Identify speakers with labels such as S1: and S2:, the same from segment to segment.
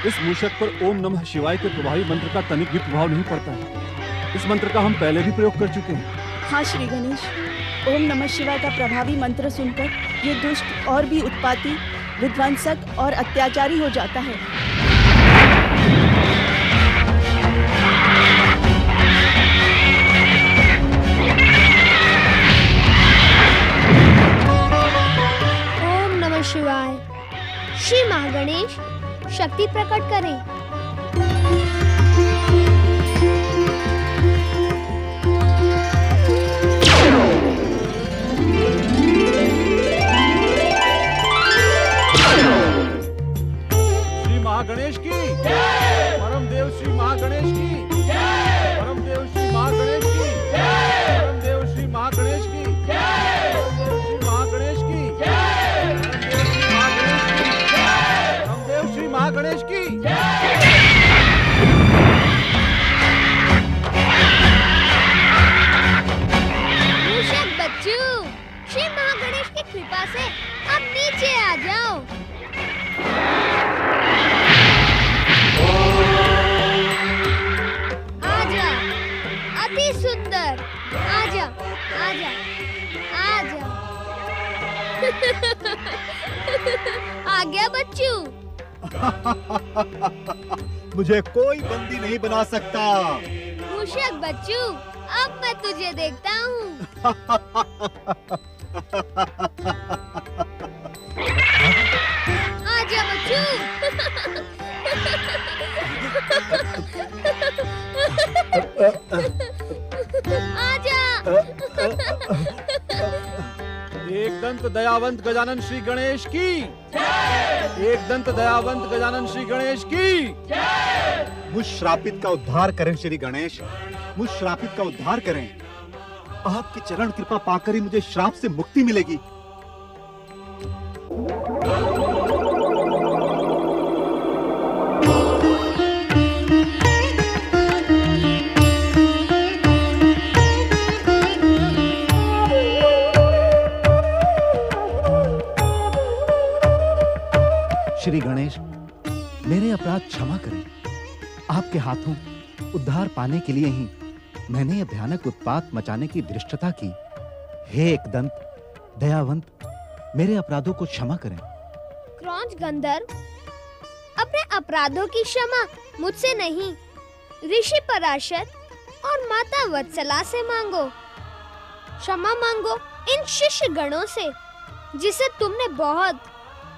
S1: इस मूषक पर ओम नमः शिवाय के प्रभावी मंत्र का तनिक भी प्रभाव नहीं पड़ता है। इस मंत्र का हम पहले भी प्रयोग कर चुके हैं।
S2: हाँ श्री गणेश, ओम नमः शिवाय का प्रभावी मंत्र सुनकर ये दुष्ट और भी उत्पाती, विध्वंसक और अत्याचारी हो जाता है।
S3: ओम नमः शिवाय। श्री महागणेश शक्ति प्रकट करें।
S1: महागणेश की परम देव श्री महागणेश की परम देव श्री महागणेश की परम देव श्री महागणेश की श्री महागणेश की परम देव श्री महागणेश की।
S3: मूषक बच्चू, श्री महागणेश की कृपा से अब नीचे आ जाओ। अति सुंदर, आजा आजा आजा। आ गया बच्चू।
S4: मुझे कोई बंदी नहीं बना सकता।
S3: मूषक बच्चू, अब मैं तुझे देखता हूँ। आजा बच्चू। आजा।
S1: एक दंत दयावंत गजानन श्री गणेश की। एक दंत दयावंत गजानन श्री गणेश की।
S4: मुझ श्रापित का उद्धार करें श्री गणेश, मुझ श्रापित का उद्धार करें। आपकी चरण कृपा पाकर ही मुझे श्राप से मुक्ति मिलेगी। श्री गणेश, मेरे अपराध क्षमा करें। आपके हाथों उद्धार पाने के लिए ही मैंने यह भयानक उत्पात मचाने की धृष्टता की। हे एकदंत दयावंत, मेरे अपराधों को क्षमा करें।
S3: क्रौंच गंधर्व, अपने अपराधों की क्षमा मुझसे नहीं, ऋषि पराशर और माता वत्सला से मांगो। क्षमा मांगो इन शिष्य गणों से जिसे तुमने बहुत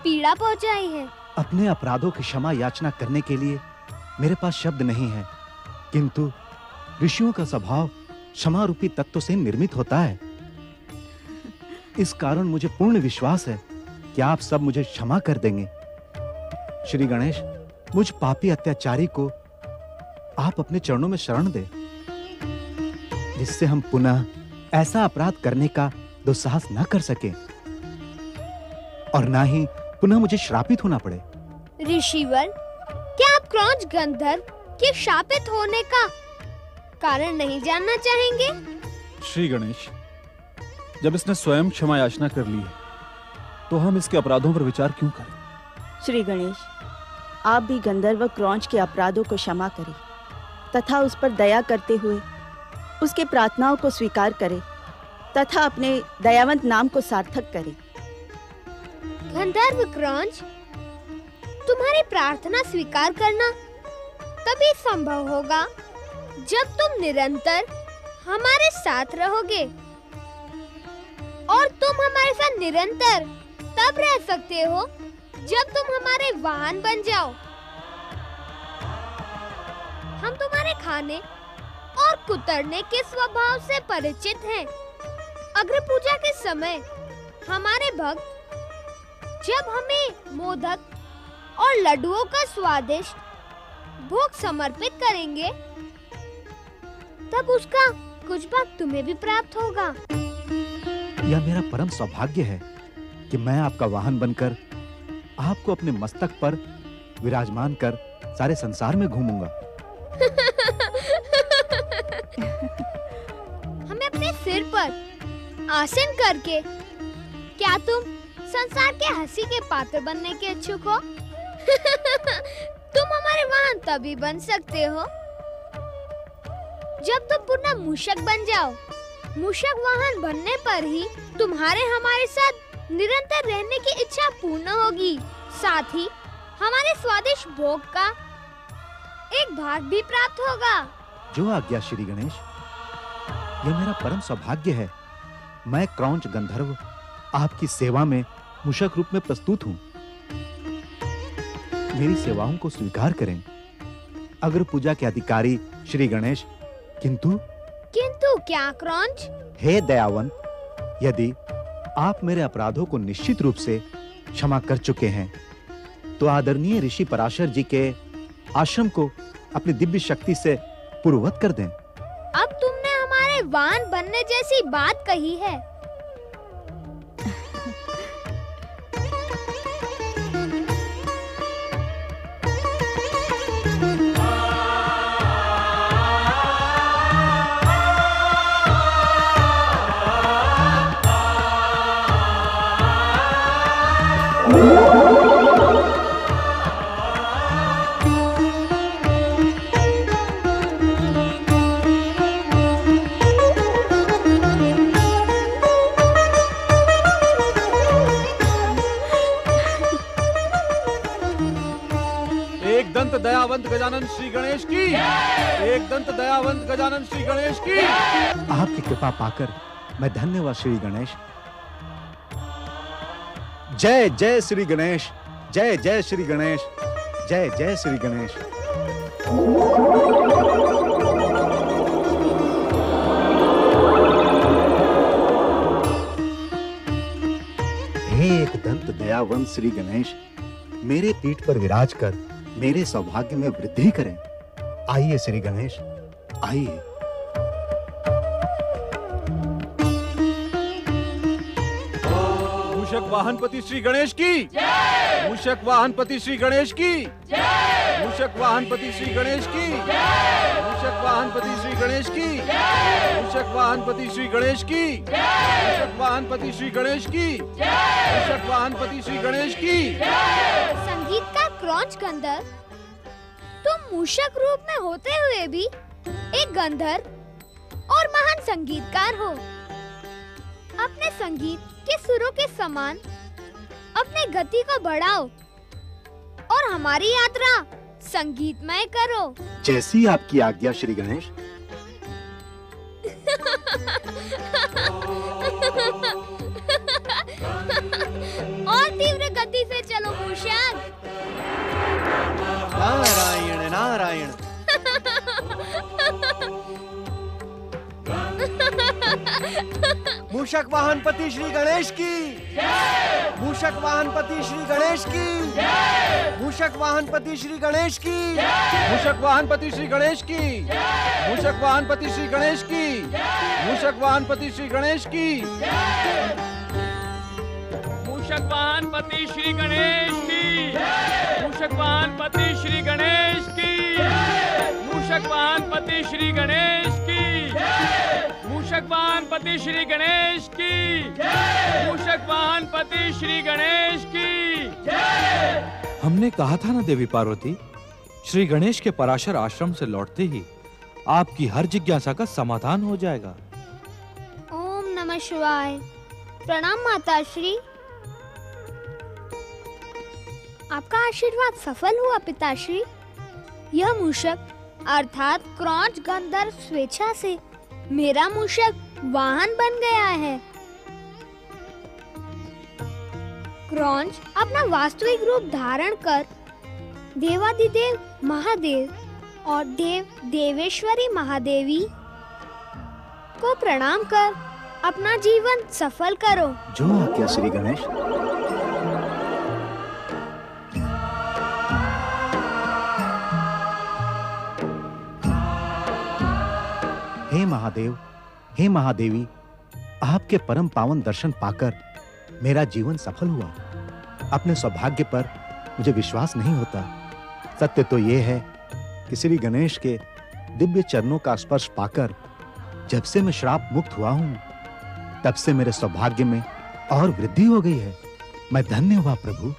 S3: पीड़ा पहुंचाई है।
S4: अपने अपराधों की क्षमा याचना करने के लिए मेरे पास शब्द नहीं है, किंतु ऋषियों का स्वभाव क्षमा रूपी तत्व से निर्मित होता है। इस कारण मुझे पूर्ण विश्वास है कि आप सब मुझे क्षमा कर देंगे। श्री गणेश, मुझ पापी अत्याचारी को आप अपने चरणों में शरण दें, जिससे हम पुनः ऐसा अपराध करने का दुस्साहस न कर सके और ना ही पुनः मुझे श्रापित होना पड़े।
S3: ऋषिवर, क्या आप क्रौंच गंधर्व के शापित होने का कारण नहीं जानना चाहेंगे?
S1: श्री गणेश, जब इसने स्वयं क्षमा याचना कर ली है, तो हम इसके अपराधों पर विचार क्यों करें?
S2: श्री गणेश, आप भी गंधर्व क्रौंच के अपराधों को क्षमा करें तथा उस पर दया करते हुए उसके प्रार्थनाओं को स्वीकार करें तथा अपने दयावंत नाम को सार्थक करें।
S3: गंधर्व क्रौंच, तुम्हारी प्रार्थना स्वीकार करना तभी संभव होगा जब तुम निरंतर हमारे साथ रहोगे, और तुम हमारे साथ निरंतर तब रह सकते हो जब तुम हमारे वाहन बन जाओ। हम तुम्हारे खाने और कुतरने के स्वभाव से परिचित हैं। अग्र पूजा के समय हमारे भक्त जब हमें मोदक और लड्डुओं का स्वादिष्ट भोग समर्पित करेंगे, तब उसका कुछ भाग तुम्हें भी प्राप्त होगा।
S4: यह मेरा परम सौभाग्य है कि मैं आपका वाहन बनकर आपको अपने मस्तक पर विराजमान कर सारे संसार में घूमूंगा।
S3: हमें अपने सिर पर आसन करके क्या तुम संसार के हंसी के पात्र बनने के इच्छुक हो? तुम हमारे वाहन तभी बन सकते हो जब तुम पूर्ण मूषक बन जाओ। मूषक वाहन बनने पर ही तुम्हारे हमारे साथ निरंतर रहने की इच्छा पूर्ण होगी। साथ ही हमारे स्वादिष्ट भोग का एक भाग भी प्राप्त होगा।
S4: जो आज्ञा श्री गणेश। यह मेरा परम सौभाग्य है। मैं क्रौंच गंधर्व आपकी सेवा में मूषक रूप में प्रस्तुत हूं। मेरी सेवाओं को स्वीकार करें। अग्र पूजा के अधिकारी श्री गणेश। किंतु
S3: क्या क्रौंच?
S4: हे दयावंत, यदि आप मेरे अपराधों को निश्चित रूप से क्षमा कर चुके हैं तो आदरणीय ऋषि पराशर जी के आश्रम को अपनी दिव्य शक्ति से पूर्ववत कर दें।
S3: अब तुमने हमारे वाहन बनने जैसी बात कही है।
S1: एक दंत दयावंत गजानन श्री गणेश की। एक दंत दयावंत गजानन श्री गणेश की।
S4: आपकी कृपा पाकर मैं धन्यवाद श्री गणेश। जय जय श्री गणेश। जय जय श्री गणेश। जय जय श्री गणेश। हे एक दंत दयावंत श्री गणेश, मेरे पीठ पर विराज कर मेरे सौभाग्य में वृद्धि करें। आइए श्री गणेश, आइए।
S1: मूषक वाहनपति श्री गणेश की। मूषक वाहनपति श्री गणेश की। मूषक वाहनपति श्री गणेश की। मूषक वाहनपति श्री गणेश की। मूषक वाहनपति श्री गणेश की। मूषक वाहनपति श्री गणेश की। मूषक वाहनपति श्री गणेश की।
S3: संगीत का क्रौंच गंधर्व, तुम मूषक रूप में होते हुए भी एक गंधर्व और महान संगीतकार हो। अपने संगीत के सुरों के समान अपने गति को बढ़ाओ और हमारी यात्रा संगीतमय करो।
S4: जैसी आपकी आज्ञा श्री गणेश।
S3: और तीव्र गति से चलो मूषक।
S5: नारायण नारायण। मूषक वाहनपति श्री गणेश की। मूषक वाहनपति श्री गणेश की। मूषक वाहनपति श्री गणेश की।
S1: मूषक वाहनपति श्री गणेश की। मूषक वाहनपति श्री गणेश की। मूषक वाहनपति श्री गणेश की।
S6: मूषक वाहनपति श्री गणेश की। मूषक वाहनपति श्री गणेश की। मूषक वाहनपति श्री गणेश की। मूषक वाहनपति श्री गणेश की। मूषक वाहनपति श्री गणेश की।
S7: हमने कहा था ना देवी पार्वती, श्री गणेश के पराशर आश्रम से लौटते ही आपकी हर जिज्ञासा का समाधान हो जाएगा।
S3: ओम नमः शिवाय। प्रणाम माताश्री। आपका आशीर्वाद सफल हुआ पिताश्री। यह मूषक अर्थात क्रौंच गंधर्व स्वेच्छा से मेरा मूषक वाहन बन गया है। क्रौंच अपना वास्तविक रूप धारण कर देवादिदेव महादेव और देव देवेश्वरी महादेवी को प्रणाम कर अपना जीवन सफल करो।
S4: जो आज्ञा श्री गणेश। हे महादेव, हे महादेवी, आपके परम पावन दर्शन पाकर मेरा जीवन सफल हुआ। अपने सौभाग्य पर मुझे विश्वास नहीं होता। सत्य तो यह है कि श्री गणेश के दिव्य चरणों का स्पर्श पाकर जब से मैं श्राप मुक्त हुआ हूं, तब से मेरे सौभाग्य में और वृद्धि हो गई है। मैं धन्य हुआ प्रभु।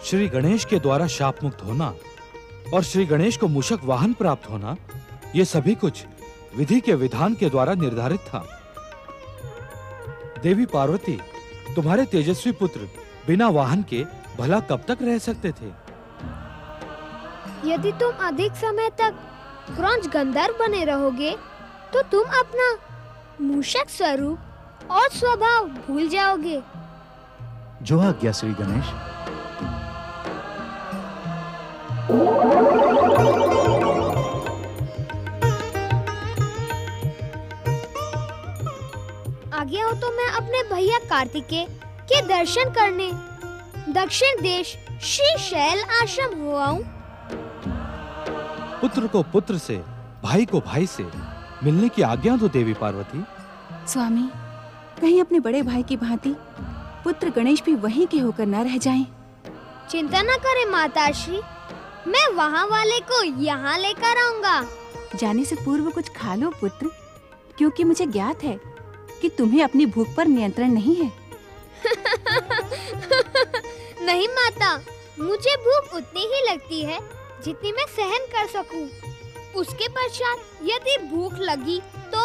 S7: श्री गणेश के द्वारा शाप मुक्त होना और श्री गणेश को मूषक वाहन प्राप्त होना, ये सभी कुछ विधि के विधान के द्वारा निर्धारित था। देवी पार्वती, तुम्हारे तेजस्वी पुत्र बिना वाहन के भला कब तक रह सकते थे?
S3: यदि तुम अधिक समय तक क्रौंच गंधर्व बने रहोगे तो तुम अपना मूषक स्वरूप और स्वभाव भूल जाओगे।
S4: जो आज्ञा श्री गणेश।
S3: आज्ञा हो तो मैं अपने भैया कार्तिकेय के दर्शन करने दक्षिण देश श्री शैल आश्रम हो आऊं।
S7: पुत्र को पुत्र से, भाई को भाई से मिलने की आज्ञा दो देवी पार्वती।
S8: स्वामी, कहीं अपने बड़े भाई की भांति पुत्र गणेश भी वहीं के होकर न रह जाएं।
S3: चिंता न करें माताश्री, मैं वहाँ वाले को यहाँ लेकर आऊंगा।
S8: जाने से पूर्व कुछ खा लो पुत्र, क्योंकि मुझे ज्ञात है कि तुम्हें अपनी भूख पर नियंत्रण नहीं है।
S3: नहीं माता, मुझे भूख उतनी ही लगती है जितनी मैं सहन कर सकूं। उसके पश्चात यदि भूख लगी तो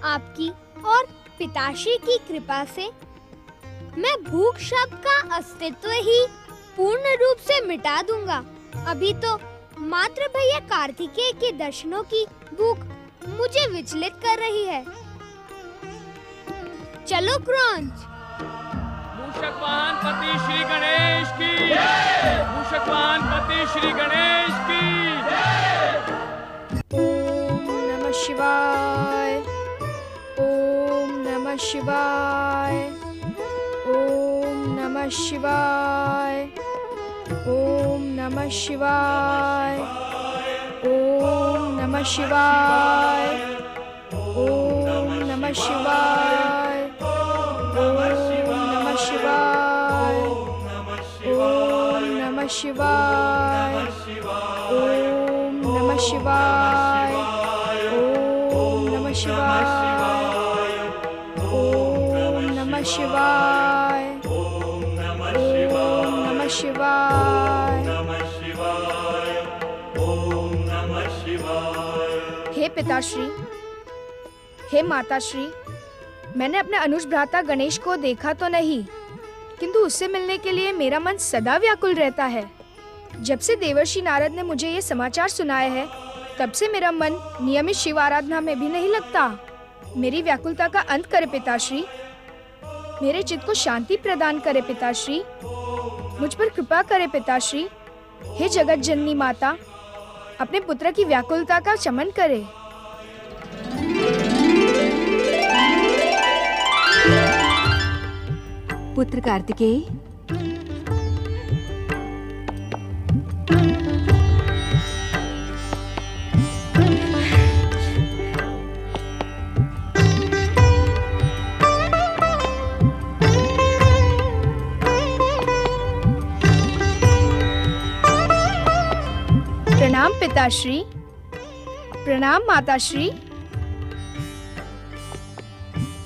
S3: आपकी और पिताश्री की कृपा से मैं भूख शब्द का अस्तित्व ही पूर्ण रूप से मिटा दूंगा। अभी तो मात्र भैया कार्तिकेय के दर्शनों की भूख मुझे विचलित कर रही है। चलो क्रौंच।
S6: मूषक वाहन पति श्री गणेश की, मूषक वाहन पति श्री गणेश की।
S9: ओम नमः शिवाय, ओम नमः शिवाय, ओम नमः शिवाय, ओम नमः शिवाय, ओम नमः शिवाय, ओम नमः शिवाय, ओम नमः शिवाय, ओम नमः शिवाय, ओम नमः शिवाय, ओम नमः शिवाय, ओम नमः शिवाय, ओम नमः शिवाय। हे पिताश्री, हे माताश्री, मैंने अपने अनुज भ्राता गणेश को देखा तो नहीं, किंतु उससे मिलने के लिए मेरा मन सदा व्याकुल रहता है। जब से देवर्षि नारद ने मुझे ये समाचार सुनाया है, तब से मेरा मन नियमित शिव आराधना में भी नहीं लगता। मेरी व्याकुलता का अंत करे पिताश्री, मेरे चित्त को शांति प्रदान करे पिताश्री, मुझ पर कृपा करे पिताश्री। हे जगत जननी माता, अपने पुत्र की व्याकुलता का शमन करे।
S8: पुत्र कार्तिकेय,
S9: प्रणाम पिताश्री, प्रणाम माताश्री।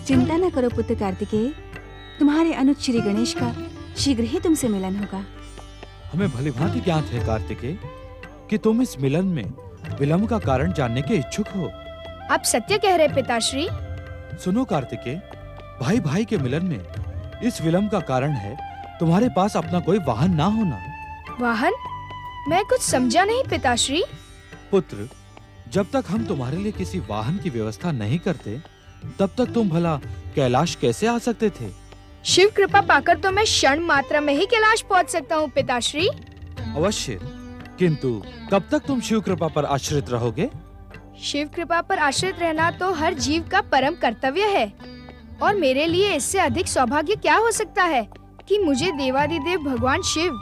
S8: चिंता न करो पुत्र कार्तिकेय, तुम्हारे अनुज श्री गणेश का शीघ्र ही तुमसे मिलन होगा।
S7: हमें भलीभांति ज्ञात है कार्तिकेय कि तुम इस मिलन में विलंब का कारण जानने के इच्छुक हो।
S9: आप सत्य कह रहे पिताश्री।
S7: सुनो कार्तिकेय, भाई भाई के मिलन में इस विलंब का कारण है तुम्हारे पास अपना कोई वाहन ना होना।
S9: वाहन? मैं कुछ समझा नहीं पिताश्री।
S7: पुत्र, जब तक हम तुम्हारे लिए किसी वाहन की व्यवस्था नहीं करते, तब तक तुम भला कैलाश कैसे आ सकते थे?
S9: शिव कृपा पाकर तो मैं क्षण मात्र में ही कैलाश पहुंच सकता हूँ पिताश्री।
S7: अवश्य, किंतु कब तक तुम शिव कृपा पर आश्रित रहोगे?
S9: शिव कृपा पर आश्रित रहना तो हर जीव का परम कर्तव्य है, और मेरे लिए इससे अधिक सौभाग्य क्या हो सकता है कि मुझे देवादिदेव भगवान शिव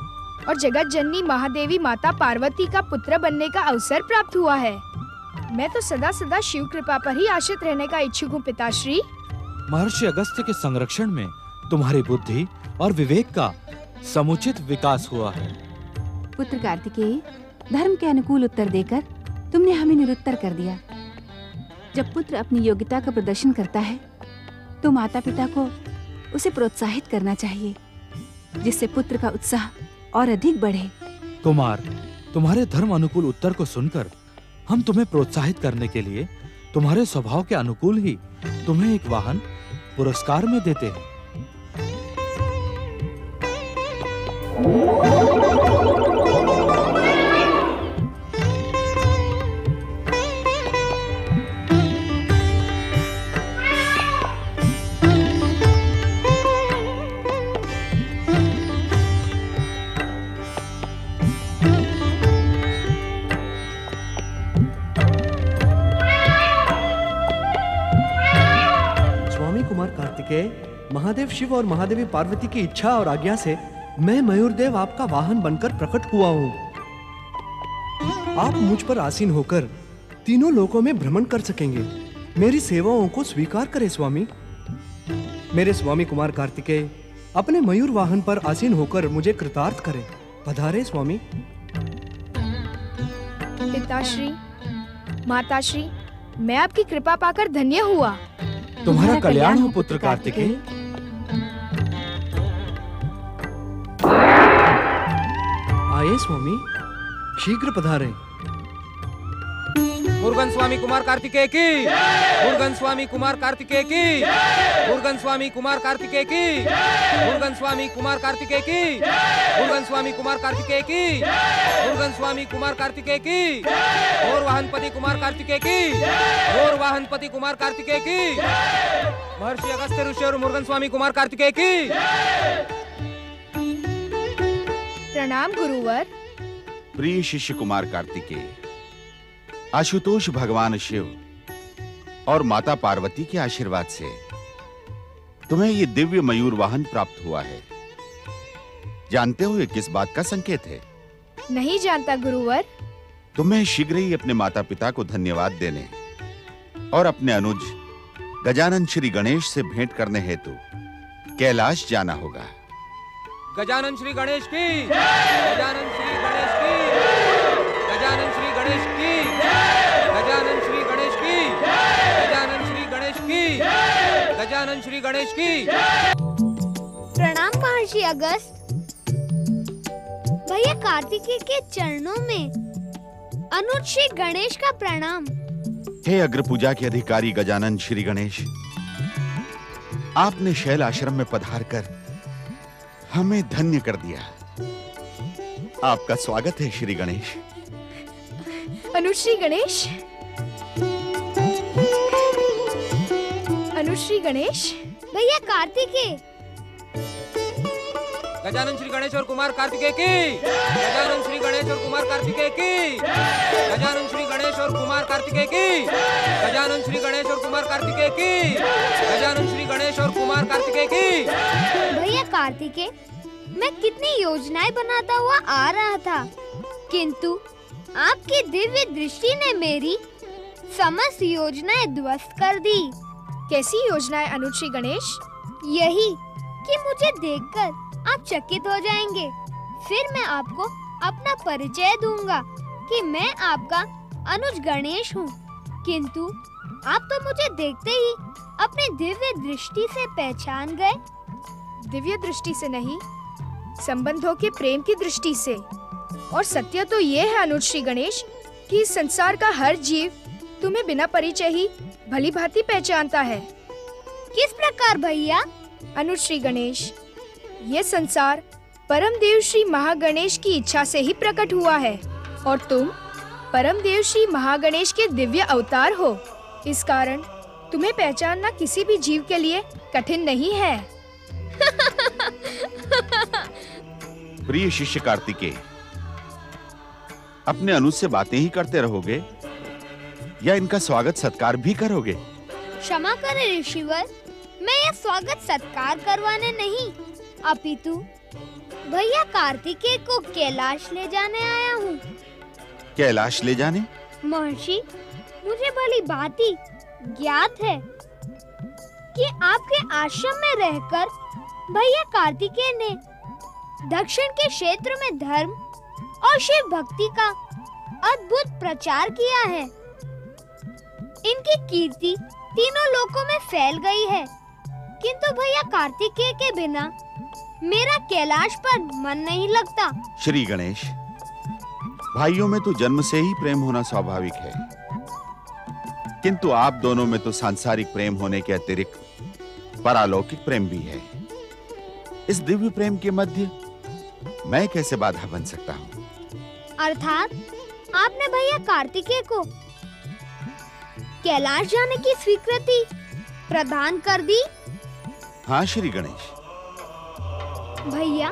S9: और जगत जननी महादेवी माता पार्वती का पुत्र बनने का अवसर प्राप्त हुआ है। मैं तो सदा सदा शिव कृपा पर ही आश्रित रहने का इच्छुक हूँ पिताश्री।
S7: महर्षि अगस्त्य के संरक्षण में तुम्हारी बुद्धि और विवेक का समुचित विकास हुआ है।
S8: पुत्र कार्तिकेय, धर्म के अनुकूल उत्तर देकर तुमने हमें निरुत्तर कर दिया। जब पुत्र अपनी योग्यता का प्रदर्शन करता है तो माता पिता को उसे प्रोत्साहित करना चाहिए, जिससे पुत्र का उत्साह और अधिक बढ़े।
S7: कुमार, तुम्हारे धर्म अनुकूल उत्तर को सुनकर हम तुम्हें प्रोत्साहित करने के लिए तुम्हारे स्वभाव के अनुकूल ही तुम्हें एक वाहन पुरस्कार में देते हैं।
S5: महादेव शिव और महादेवी पार्वती की इच्छा और आज्ञा से मैं मयूरदेव आपका वाहन बनकर प्रकट हुआ हूँ। आप मुझ पर आसीन होकर तीनों लोकों में भ्रमण कर सकेंगे। मेरी सेवाओं को स्वीकार करें स्वामी। मेरे स्वामी कुमार कार्तिकेय अपने मयूर वाहन पर आसीन होकर मुझे कृतार्थ करें। पधारे स्वामी।
S9: पिताश्री, माताश्री, मैं आपकी कृपा पाकर धन्य हुआ।
S7: तुम्हारा कल्याण हो पुत्र कार्तिकेय।
S5: आए स्वामी, शीघ्र पधारें।
S6: मुरुगन स्वामी कुमार कार्तिकेय की, मुरुगन स्वामी कुमार कार्तिकेय की, मुरुगन स्वामी कुमार कार्तिकेय की, मुरुगन स्वामी कुमार कार्तिकेय की, मुरुगन स्वामी कुमार कार्तिकेय की, मुरुगन स्वामी कुमार कार्तिकेय की, और वाहनपति कुमार कार्तिकेय की, और वाहनपति कुमार कार्तिकेय की, महर्षि अगस्त्य ऋषि और मुरुगन स्वामी कुमार कार्तिकेय की।
S9: प्रणाम गुरुवर।
S1: प्रिय शिष्य कुमार कार्तिकेय, आशुतोष भगवान शिव और माता पार्वती के आशीर्वाद से तुम्हें ये दिव्य मयूर वाहन प्राप्त हुआ है। जानते हो ये किस बात का संकेत है?
S9: नहीं जानता गुरुवर।
S1: तुम्हें शीघ्र ही अपने माता पिता को धन्यवाद देने और अपने अनुज गजानन श्री गणेश से भेंट करने हेतु कैलाश जाना होगा।
S6: गजानन श्री गणेश की, गजानन श्री गणेश की, गजानन श्री गणेश की, गजानन श्री गणेश की, गजानन श्री गणेश की, गजानन श्री गणेश की।
S3: प्रणाम महर्षि अगस्त। भैया कार्तिकेय के चरणों में अनुज श्री गणेश का प्रणाम।
S1: हे अग्र पूजा के अधिकारी गजानन श्री गणेश, आपने शैल आश्रम में पधार कर हमें धन्य कर दिया। आपका स्वागत है श्री गणेश।
S9: अनुश्री गणेश, अनुश्री गणेश।
S3: भैया कार्तिकेय।
S6: गजानन श्री गणेश और कुमार कार्तिकेय की, गजानन श्री गणेश और कुमार कार्तिकेय की, गजानन श्री गणेश और कुमार कार्तिकेय की, गजानन श्री गणेश और कुमार कार्तिकेय की, गजानन श्री गणेश और कुमार कार्तिकेय की।
S3: भैया कार्तिकेय, मैं कितनी योजनाएं बनाता हुआ आ रहा था, किंतु आपकी दिव्य दृष्टि ने मेरी समस्त योजनाएं ध्वस्त कर दी।
S9: कैसी योजनाएं अनुश्री गणेश?
S3: यही कि मुझे देखकर आप चकित हो जाएंगे। फिर मैं आपको अपना परिचय दूंगा कि मैं आपका अनुज गणेश हूँ, किंतु आप तो मुझे देखते ही अपनी दिव्य दृष्टि से पहचान गए।
S9: दिव्य दृष्टि से नहीं, संबंधों के प्रेम की दृष्टि से। और सत्य तो ये है अनुश्री गणेश कि इस संसार का हर जीव तुम्हें बिना परिचय ही भली भांति पहचानता है।
S3: किस प्रकार भैया?
S9: अनुश्री गणेश, ये संसार परम देव श्री महागणेश की इच्छा से ही प्रकट हुआ है और तुम परम देव श्री महागणेश के दिव्य अवतार हो। इस कारण तुम्हें पहचानना किसी भी जीव के लिए कठिन नहीं है।
S1: प्रिय शिष्य कार्तिकेय, अपने अनुज से बातें ही करते रहोगे या इनका स्वागत सत्कार भी करोगे?
S3: क्षमा करें ऋषिवर, मैं यह स्वागत सत्कार करवाने नहीं, अपितु भैया कार्तिकेय को कैलाश ले जाने आया हूँ।
S1: कैलाश ले जाने?
S3: महर्षि, मुझे भली भांति ज्ञात है कि आपके आश्रम में रहकर भैया कार्तिकेय ने दक्षिण के क्षेत्र में धर्म और शिव भक्ति का अद्भुत प्रचार किया है। इनकी कीर्ति तीनों लोकों में फैल गई है, किंतु भैया कार्तिकेय के बिना मेरा कैलाश पर मन नहीं लगता।
S1: श्री गणेश, भाइयों में तो जन्म से ही प्रेम होना स्वाभाविक है, किंतु आप दोनों में तो सांसारिक प्रेम होने के अतिरिक्त परालौकिक प्रेम भी है। इस दिव्य प्रेम के मध्य मैं कैसे बाधा बन सकता हूँ?
S3: अर्थात आपने भैया कार्तिकेय को कैलाश जाने की स्वीकृति प्रदान कर दी।
S1: हाँ श्री गणेश।
S3: भैया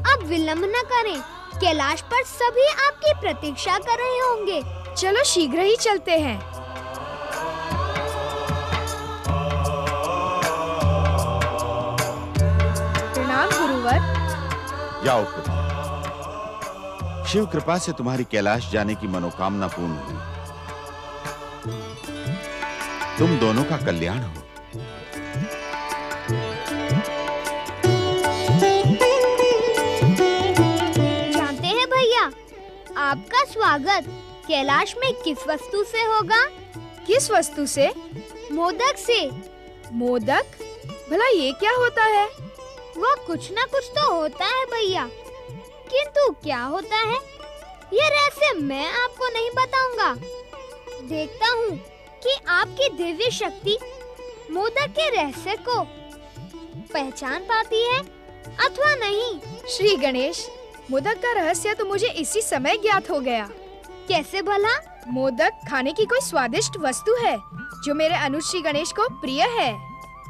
S3: अब विलंब न करें, कैलाश पर सभी आपकी प्रतीक्षा कर रहे होंगे।
S9: चलो शीघ्र ही चलते हैं। प्रणाम गुरुवर।
S1: जाओ पुत्र, शिव कृपा से तुम्हारी कैलाश जाने की मनोकामना पूर्ण हुई। तुम दोनों का कल्याण हो।
S3: जानते हैं भैया, आपका स्वागत कैलाश में किस वस्तु से होगा?
S9: किस वस्तु से?
S3: मोदक से।
S9: मोदक? भला ये क्या होता है?
S3: वो कुछ ना कुछ तो होता है भैया, किंतु क्या होता है ये रहस्य मैं आपको नहीं बताऊंगा। देखता हूँ कि आपकी दिव्य शक्ति मोदक के रहस्य को पहचान पाती है अथवा नहीं।
S9: श्री गणेश, मोदक का रहस्य तो मुझे इसी समय ज्ञात हो गया।
S3: कैसे भला?
S9: मोदक खाने की कोई स्वादिष्ट वस्तु है जो मेरे अनुज श्री गणेश को प्रिय है।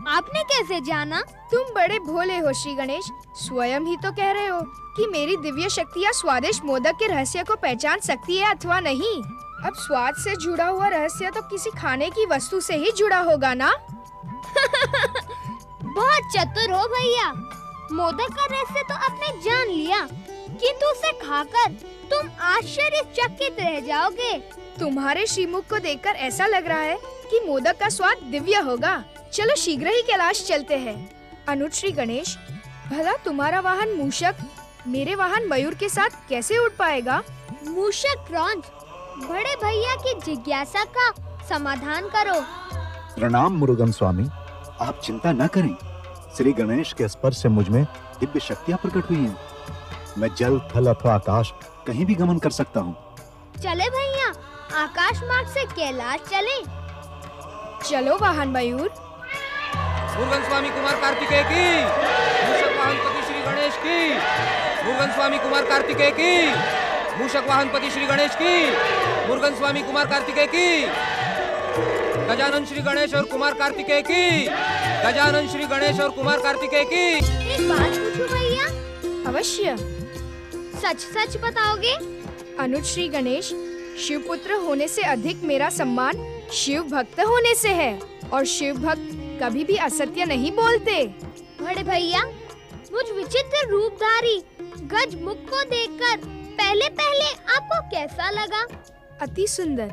S3: आपने कैसे जाना?
S9: तुम बड़े भोले हो श्री गणेश, स्वयं ही तो कह रहे हो कि मेरी दिव्य शक्तियाँ स्वादिष्ट मोदक के रहस्य को पहचान सकती है अथवा नहीं। अब स्वाद से जुड़ा हुआ रहस्य तो किसी खाने की वस्तु से ही जुड़ा होगा ना?
S3: बहुत चतुर हो भैया। मोदक का रहस्य तो आपने जान लिया, किंतु उसे खाकर तुम आश्चर्यचकित रह जाओगे।
S9: तुम्हारे श्रीमुख को देखकर ऐसा लग रहा है कि मोदक का स्वाद दिव्य होगा। चलो शीघ्र ही कैलाश चलते हैं। अनुज श्री गणेश, भला तुम्हारा वाहन मूषक मेरे वाहन मयूर के साथ कैसे उड़ पाएगा?
S3: मूषक क्रॉन्च, बड़े भैया की जिज्ञासा का समाधान करो।
S4: प्रणाम मुरुगन स्वामी। आप चिंता न करें, श्री गणेश के स्पर्श से मुझ में दिव्य शक्तियाँ प्रकट हुई हैं। मैं जल, थल अथवा आकाश कहीं भी गमन कर सकता हूँ।
S3: चले भैया, आकाश मार्ग से कैलाश चले।
S9: चलो वाहन मयूर।
S6: मुरुगन स्वामी कुमार कार्तिकेय की, मूषक वाहन पति श्री गणेश की। मुरुगन स्वामी कुमार कार्तिकेय की, मूषक वाहन पति श्री गणेश की। मुरुगन स्वामी कुमार कार्तिकेय की, गजानन श्री गणेश और कुमार कार्तिकेय की। गजानन श्री गणेश और कुमार कार्तिकेय की।
S3: एक बात पूछूं भैया?
S9: अवश्य।
S3: सच सच बताओगे?
S9: अनुज श्री गणेश, शिव पुत्र होने से अधिक मेरा सम्मान शिव भक्त होने से है, और शिव भक्त कभी भी असत्य नहीं बोलते।
S3: बड़े भैया, मुझ विचित्र रूपधारी गज मुख को देखकर पहले पहले आपको कैसा लगा?
S9: अति सुंदर,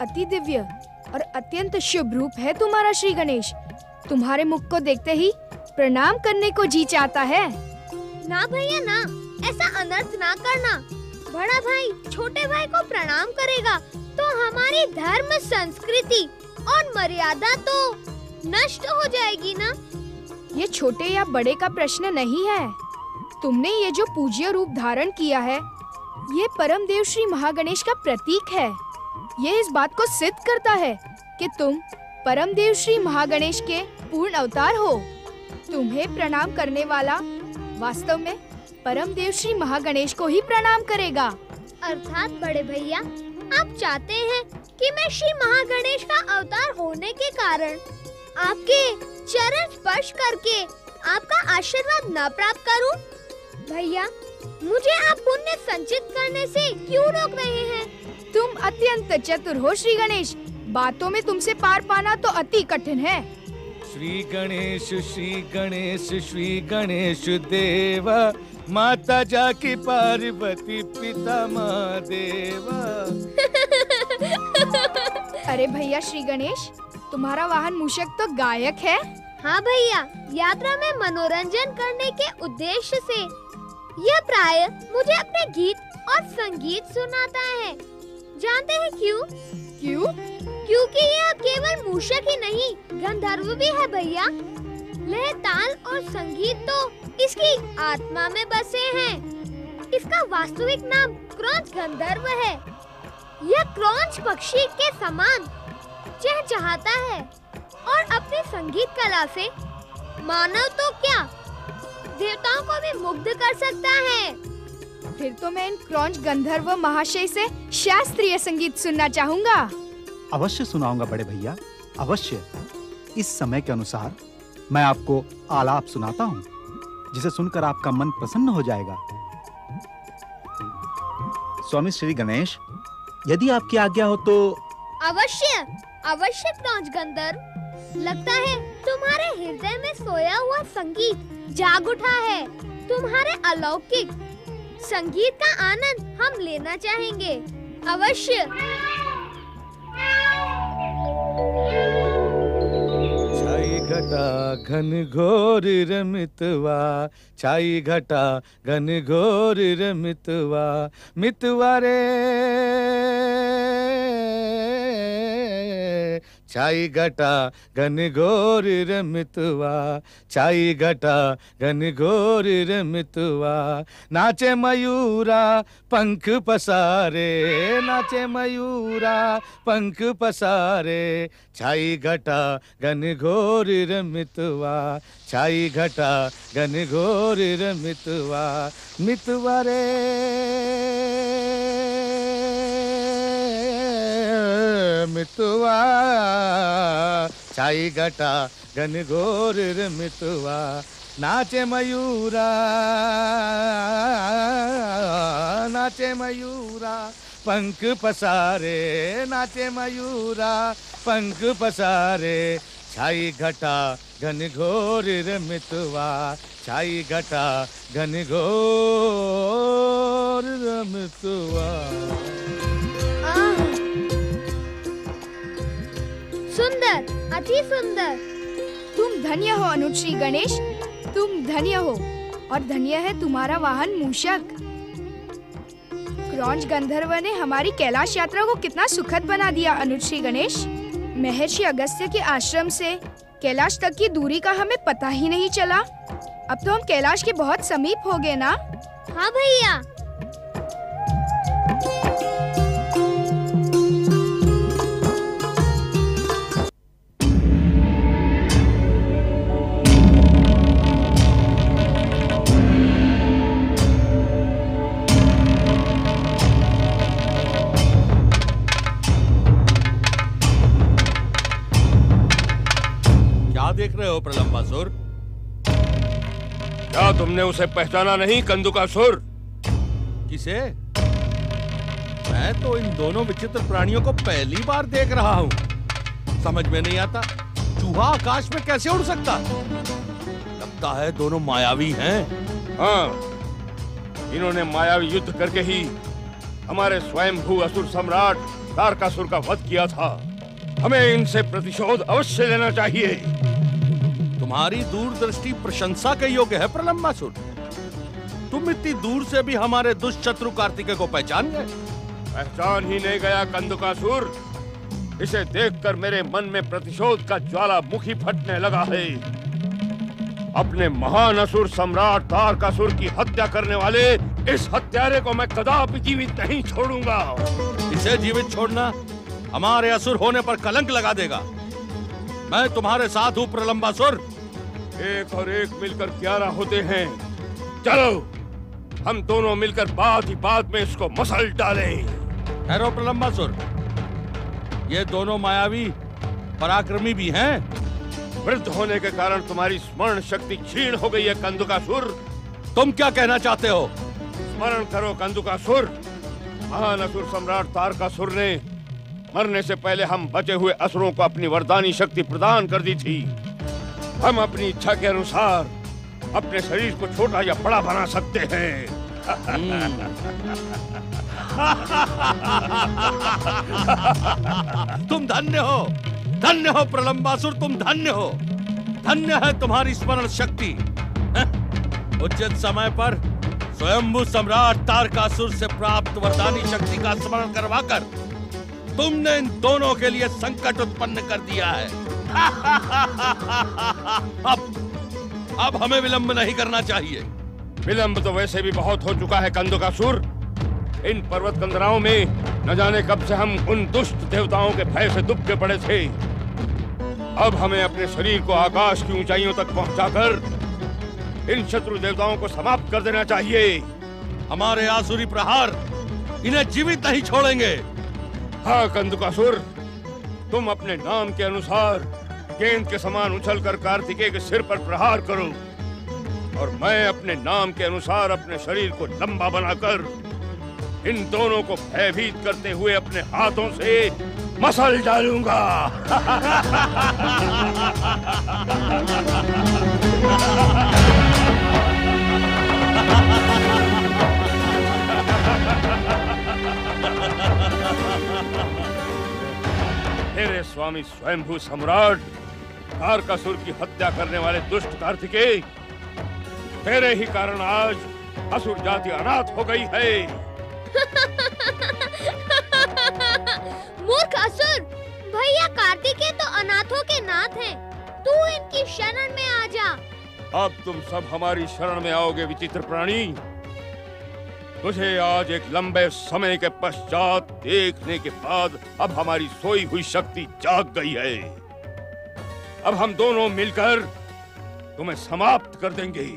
S9: अति दिव्य और अत्यंत शुभ रूप है तुम्हारा श्री गणेश। तुम्हारे मुख को देखते ही प्रणाम करने को जी चाहता है।
S3: ना भैया ना, ऐसा अनर्थ ना करना। बड़ा भाई छोटे भाई को प्रणाम करेगा तो हमारी धर्म, संस्कृति और मर्यादा तो नष्ट हो जाएगी ना।
S9: ये छोटे या बड़े का प्रश्न नहीं है। तुमने ये जो पूज्य रूप धारण किया है, ये परम देव श्री महागणेश का प्रतीक है। ये इस बात को सिद्ध करता है कि तुम परम देव श्री महागणेश के पूर्ण अवतार हो। तुम्हें प्रणाम करने वाला वास्तव में परम देव श्री महागणेश को ही प्रणाम करेगा।
S3: अर्थात बड़े भैया, आप चाहते हैं कि मैं श्री महागणेश का अवतार होने के कारण आपके चरण स्पर्श करके आपका आशीर्वाद न प्राप्त करूं? भैया, मुझे आप पुण्य संचित करने से क्यों रोक रहे हैं?
S9: तुम अत्यंत चतुर हो श्री गणेश। बातों में तुमसे पार पाना तो अति कठिन है।
S7: श्री गणेश श्री गणेश देवा, माता जाकी पार्वती पिता महादेवा।
S9: अरे भैया श्री गणेश, तुम्हारा वाहन मूषक तो गायक है।
S3: हाँ भैया, यात्रा में मनोरंजन करने के उद्देश्य से यह प्राय मुझे अपने गीत और संगीत सुनाता है। जानते हैं क्यों?
S9: क्यों?
S3: क्योंकि यह केवल मूषक ही नहीं, गंधर्व भी है भैया। लय, ताल और संगीत तो इसकी आत्मा में बसे हैं। इसका वास्तविक नाम क्रौंच गंधर्व है। यह क्रौंच पक्षी के समान चहचहाता है और अपनी संगीत कला से मानव तो क्या देवताओं को भी मुग्ध कर सकता है।
S9: फिर तो मैं इन क्रौंच गंधर्व महाशय से शास्त्रीय संगीत सुनना चाहूंगा।
S4: अवश्य सुनाऊंगा बड़े भैया, अवश्य। इस समय के अनुसार मैं आपको आलाप सुनाता हूँ, जिसे सुनकर आपका मन प्रसन्न हो जाएगा। स्वामी श्री गणेश, यदि आपकी आज्ञा हो तो।
S3: अवश्य अवश्य क्रौंच गंधर्व, लगता है तुम्हारे हृदय में सोया हुआ संगीत जाग उठा है। तुम्हारे अलौकिक संगीत का आनंद हम लेना चाहेंगे। अवश्य।
S10: छाई घटा घन घोर रमितवा, छाई घटा घन घोर रमितवा, मितवा रे छाई घटा घन घोर रमितवा, छाई घटा घन घोर रमितवा, नाचे मयूरा पंख पसारे, नाचे मयूरा पंख पसारे, छाई घटा घन घोर रमितवा, छाई घटा घन घोर रमितवा, मितवा रे मितवा, छाई घटा घन घोर रमितवा, नाचे मयूरा, नाचे मयूरा पंख पसारे, नाचे मयूरा पंख पसारे, छाई घटा घन घोर रमितवा, छाई घटा घन घोर रमितवा।
S3: सुंदर, अति सुंदर।
S9: तुम धन्य हो अनुज श्री गणेश, तुम धन्य हो, और धन्य है तुम्हारा वाहन मूषक। क्रौंच गंधर्व ने हमारी कैलाश यात्रा को कितना सुखद बना दिया अनुज श्री गणेश। महर्षि अगस्त्य के आश्रम से कैलाश तक की दूरी का हमें पता ही नहीं चला। अब तो हम कैलाश के बहुत समीप हो गए ना।
S3: हाँ भैया।
S11: देख रहे हो प्रलंबासुर? क्या तुमने उसे पहचाना नहीं, कंदुकासुर?
S1: किसे? मैं तो इन दोनों विचित्र प्राणियों को पहली बार देख रहा हूँ। समझ में नहीं आता, चूहा आकाश में कैसे उड़ सकता? लगता है दोनों मायावी हैं।
S11: हाँ, इन्होंने मायावी युद्ध करके ही हमारे स्वयंभू असुर सम्राट तारकासुर का वध किया था। हमें इनसे प्रतिशोध अवश्य लेना चाहिए।
S1: तुम्हारी दूरदृष्टि प्रशंसा के योग्य है प्रलंबासुर। तुम इतनी दूर से भी हमारे दुष्ट शत्रु कार्तिकेय को पहचान गए।
S11: पहचान ही नहीं गया कंदुकासुर, इसे देखकर मेरे मन में प्रतिशोध का ज्वालामुखी फटने लगा है। अपने महान असुर सम्राट तारकासुर की हत्या करने वाले इस हत्यारे को मैं कदापि जीवित नहीं छोड़ूंगा।
S1: इसे जीवित छोड़ना हमारे असुर होने पर कलंक लगा देगा। मैं तुम्हारे साथ हूँ प्रलंबासुर।
S11: एक और एक मिलकर 11 होते हैं। चलो हम दोनों मिलकर बात ही बात में इसको मसल डालें।
S1: ठहरो प्रलंबासुर, ये दोनों मायावी पराक्रमी भी हैं।
S11: वृद्ध होने के कारण तुम्हारी स्मरण शक्ति क्षीण हो गई है कंदुकासुर।
S1: तुम क्या कहना चाहते हो?
S11: स्मरण करो कंदुकासुर, महान असुर सम्राट तारकासुर ने मरने से पहले हम बचे हुए असुरों को अपनी वरदानी शक्ति प्रदान कर दी थी। हम अपनी इच्छा के अनुसार अपने शरीर को छोटा या बड़ा बना सकते हैं।
S1: तुम धन्य हो प्रलंबासुर, तुम धन्य हो। धन्य है तुम्हारी स्मरण शक्ति। उचित समय पर स्वयंभू सम्राट तारकासुर से प्राप्त वरदानी शक्ति का स्मरण करवाकर तुमने इन दोनों के लिए संकट उत्पन्न कर दिया है। अब हमें विलंब नहीं करना चाहिए।
S11: विलंब तो वैसे भी बहुत हो चुका है कंदकासुर। इन पर्वत कंदराओं में न जाने कब से हम उन दुष्ट देवताओं के भय से दुब के पड़े थे। अब हमें अपने शरीर को आकाश की ऊंचाइयों तक पहुंचाकर इन शत्रु देवताओं को समाप्त कर देना चाहिए।
S10: हमारे आसुरी प्रहार इन्हें जीवित नहीं छोड़ेंगे।
S11: हाँ कंदकासुर, तुम अपने नाम के अनुसार गेंद के समान उछलकर कार्तिकेय के सिर पर प्रहार करो और मैं अपने नाम के अनुसार अपने शरीर को लंबा बनाकर इन दोनों को भयभीत करते हुए अपने हाथों से मसल डालूंगा। तेरे स्वामी स्वयंभू सम्राट तारकासुर की हत्या करने वाले दुष्ट कार्तिकेय, तेरे ही कारण आज असुर जाति अनाथ हो गई है।
S3: मूर्ख असुर, भैया कार्तिकेय तो अनाथों के नाथ हैं। तू इनकी शरण में आ जा।
S11: अब तुम सब हमारी शरण में आओगे विचित्र प्राणी। तुझे आज एक लंबे समय के पश्चात देखने के बाद अब हमारी सोई हुई शक्ति जाग गई है। अब हम दोनों मिलकर तुम्हें समाप्त कर देंगे।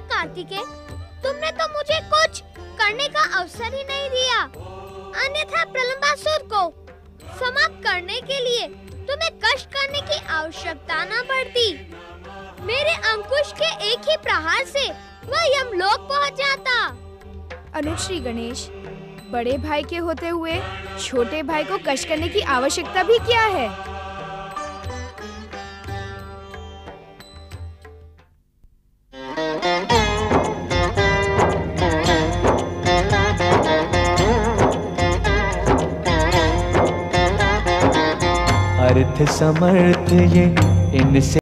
S3: कार्तिकेय, तुमने तो मुझे कुछ करने का अवसर ही नहीं दिया। अन्यथा प्रलंबासुर को समाप्त करने के लिए तुम्हें कष्ट करने की आवश्यकता न पड़ती। मेरे अंकुश के एक ही प्रहार से वह यमलोक पहुंच जाता।
S9: अनुज श्री गणेश, बड़े भाई के होते हुए छोटे भाई को कष्ट करने की आवश्यकता भी क्या है?
S12: अर्थ समर्थ ये इनसे